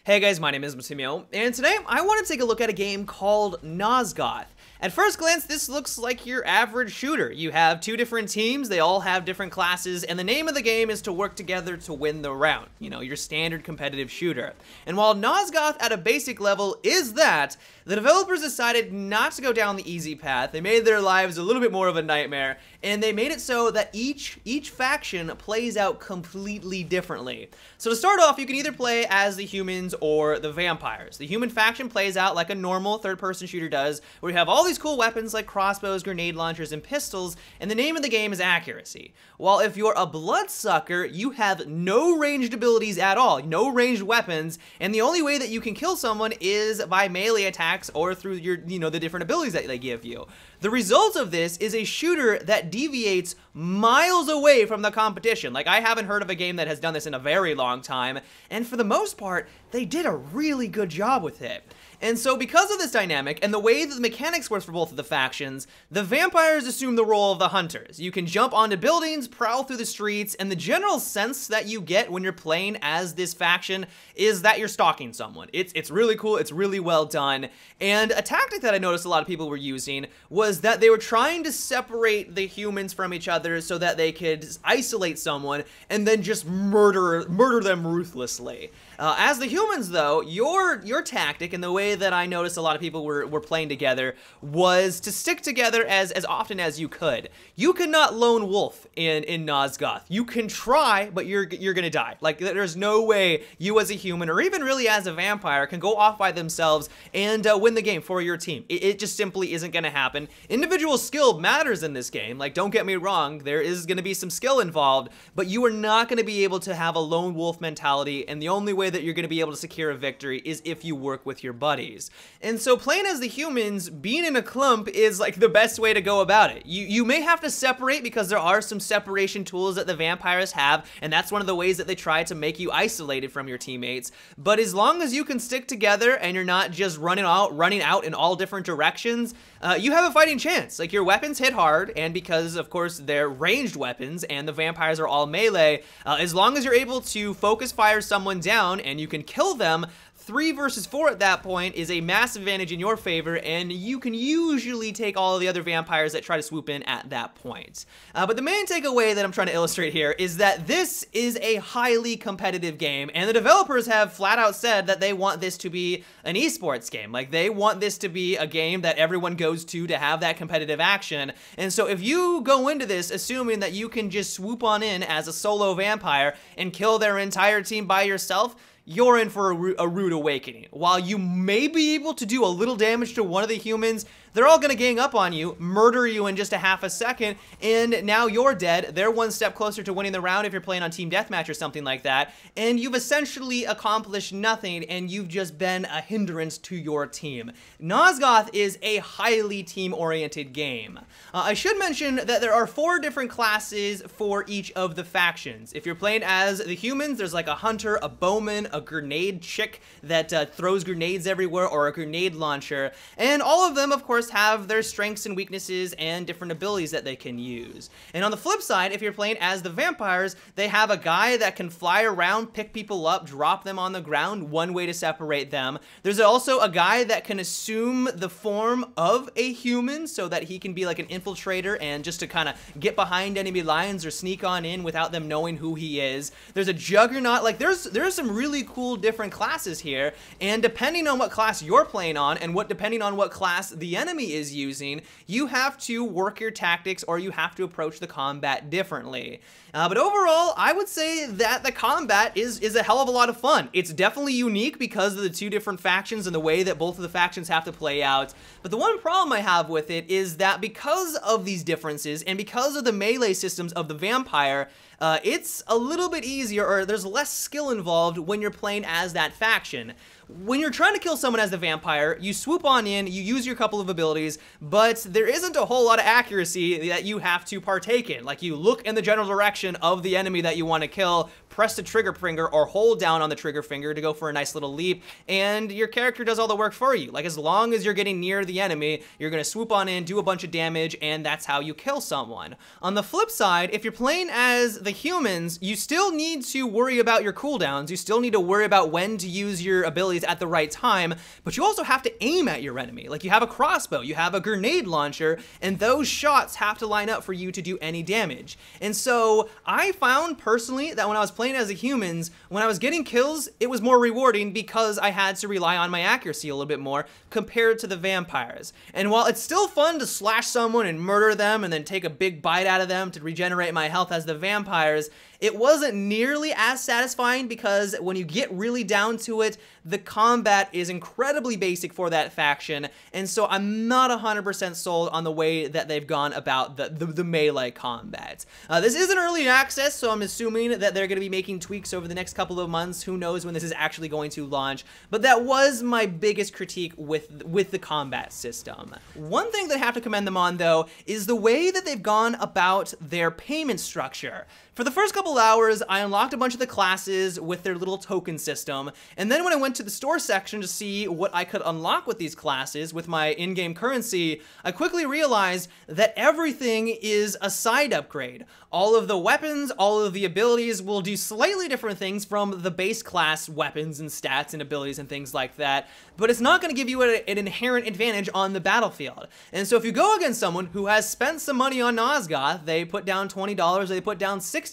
Hey guys, my name is Massimo, and today I want to take a look at a game called Nosgoth. At first glance, this looks like your average shooter. You have two different teams, they all have different classes, and the name of the game is to work together to win the round. You know, your standard competitive shooter. And while Nosgoth at a basic level is that, the developers decided not to go down the easy path. They made their lives a little bit more of a nightmare, and they made it so that each faction plays out completely differently. So to start off, you can either play as the humans or the vampires. The human faction plays out like a normal third-person shooter does, where you have all these cool weapons like crossbows, grenade launchers, and pistols, and the name of the game is accuracy. While if you're a bloodsucker, you have no ranged abilities at all, no ranged weapons, and the only way that you can kill someone is by melee attacks or through your, the different abilities that they give you. The result of this is a shooter that deviates miles away from the competition. Like, I haven't heard of a game that has done this in a very long time, and for the most part, they did a really good job with it. And so because of this dynamic and the way that the mechanics works for both of the factions, the vampires assume the role of the hunters. You can jump onto buildings, prowl through the streets, and the general sense that you get when you're playing as this faction is that you're stalking someone. It's really cool, it's really well done, and a tactic that I noticed a lot of people were using was that they were trying to separate the humans from each other so that they could isolate someone and then just murder them ruthlessly. As the humans, though, your tactic and the way that I noticed a lot of people were playing together was to stick together as often as you could. You cannot lone wolf in Nosgoth. You can try, but you're gonna die. Like, there's no way you as a human, or even really as a vampire, can go off by themselves and win the game for your team. It just simply isn't gonna happen. Individual skill matters in this game. Like, don't get me wrong, there is gonna be some skill involved, but you are not gonna be able to have a lone wolf mentality, and the only way that you're going to be able to secure a victory is if you work with your buddies. And so playing as the humans, being in a clump is like the best way to go about it. You may have to separate because there are some separation tools that the vampires have, and that's one of the ways that they try to make you isolated from your teammates. But as long as you can stick together and you're not just running out in all different directions, you have a fighting chance. Like, your weapons hit hard, and because of course they're ranged weapons and the vampires are all melee, as long as you're able to focus fire someone down and you can kill them, 3 versus 4 at that point is a massive advantage in your favor, and you can usually take all of the other vampires that try to swoop in at that point. But the main takeaway that I'm trying to illustrate here is that this is a highly competitive game, and the developers have flat out said that they want this to be an esports game. Like, they want this to be a game that everyone goes to have that competitive action. And so if you go into this assuming that you can just swoop on in as a solo vampire and kill their entire team by yourself, you're in for a rude awakening. While you may be able to do a little damage to one of the humans, they're all gonna gang up on you, murder you in just a half a second, and now you're dead. They're one step closer to winning the round if you're playing on Team Deathmatch or something like that, and you've essentially accomplished nothing, and you've just been a hindrance to your team. Nosgoth is a highly team-oriented game. I should mention that there are 4 different classes for each of the factions. If you're playing as the humans, there's like a hunter, a bowman, a grenade chick that throws grenades everywhere, or a grenade launcher, and all of them, of course, have their strengths and weaknesses and different abilities that they can use. And on the flip side, if you're playing as the vampires, they have a guy that can fly around, pick people up, drop them on the ground, one way to separate them. There's also a guy that can assume the form of a human so that he can be like an infiltrator and just to kind of get behind enemy lines or sneak on in without them knowing who he is. There's a juggernaut. Like, there's some really cool different classes here, and depending on what class you're playing on and depending on what class the enemy is using, you have to work your tactics or you have to approach the combat differently. But overall, I would say that the combat is a hell of a lot of fun. It's definitely unique because of the 2 different factions and the way that both of the factions have to play out. But the one problem I have with it is that because of these differences and because of the melee systems of the vampire, it's a little bit easier, or there's less skill involved when you're playing as that faction. When you're trying to kill someone as the vampire, you swoop on in, you use your couple of abilities, but there isn't a whole lot of accuracy that you have to partake in. Like, you look in the general direction of the enemy that you want to kill, press the trigger finger or hold down on the trigger finger to go for a nice little leap, and your character does all the work for you. Like, as long as you're getting near the enemy, you're gonna swoop on in, do a bunch of damage, and that's how you kill someone. On the flip side, if you're playing as the humans, you still need to worry about your cooldowns. You still need to worry about when to use your abilities at the right time, but you also have to aim at your enemy. Like, you have a crossbow, you have a grenade launcher, and those shots have to line up for you to do any damage. And so I found personally that when I was playing as the humans, when I was getting kills, it was more rewarding because I had to rely on my accuracy a little bit more compared to the vampires. And while it's still fun to slash someone and murder them and then take a big bite out of them to regenerate my health as the vampires, it wasn't nearly as satisfying because when you get really down to it, the combat is incredibly basic for that faction, and so I'm not 100% sold on the way that they've gone about the melee combat. This is an early access, so I'm assuming that they're going to be making tweaks over the next couple of months. Who knows when this is actually going to launch, but that was my biggest critique with the combat system. One thing that I have to commend them on, though, is the way that they've gone about their payment structure. For the first couple hours, I unlocked a bunch of the classes with their little token system, and then when I went to the store section to see what I could unlock with these classes with my in-game currency, I quickly realized that everything is a side upgrade. All of the weapons, all of the abilities will do slightly different things from the base class weapons and stats and abilities and things like that, but it's not going to give you an inherent advantage on the battlefield. And so if you go against someone who has spent some money on Nosgoth, they put down $20, they put down $60,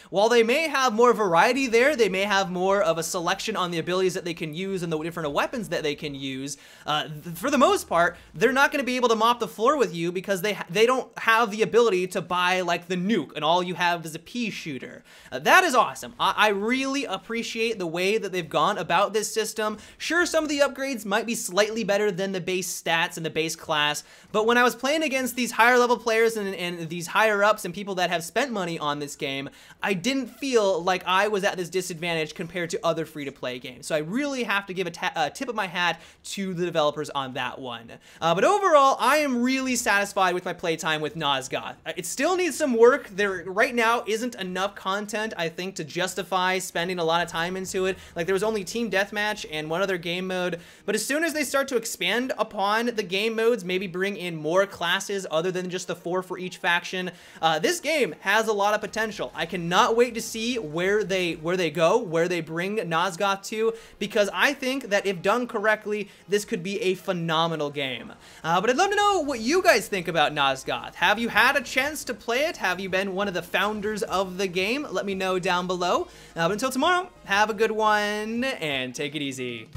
while they may have more variety there, they may have more of a selection on the abilities that they can use and the different weapons that they can use, for the most part, they're not going to be able to mop the floor with you because they don't have the ability to buy like the nuke and all you have is a pea shooter. That is awesome. I really appreciate the way that they've gone about this system. Sure, some of the upgrades might be slightly better than the base stats and the base class, but when I was playing against these higher level players and these higher ups and people that have spent money on this game, I didn't feel like I was at this disadvantage compared to other free-to-play games. So I really have to give a tip of my hat to the developers on that one. But overall, I am really satisfied with my playtime with Nosgoth. It still needs some work. There right now isn't enough content, I think, to justify spending a lot of time into it. Like, there was only Team Deathmatch and one other game mode, but as soon as they start to expand upon the game modes, maybe bring in more classes other than just the 4 for each faction, this game has a lot of potential. I cannot wait to see where they go, where they bring Nosgoth to, because I think that if done correctly, this could be a phenomenal game. But I'd love to know what you guys think about Nosgoth. Have you had a chance to play it? Have you been one of the founders of the game? Let me know down below. But until tomorrow, have a good one and take it easy.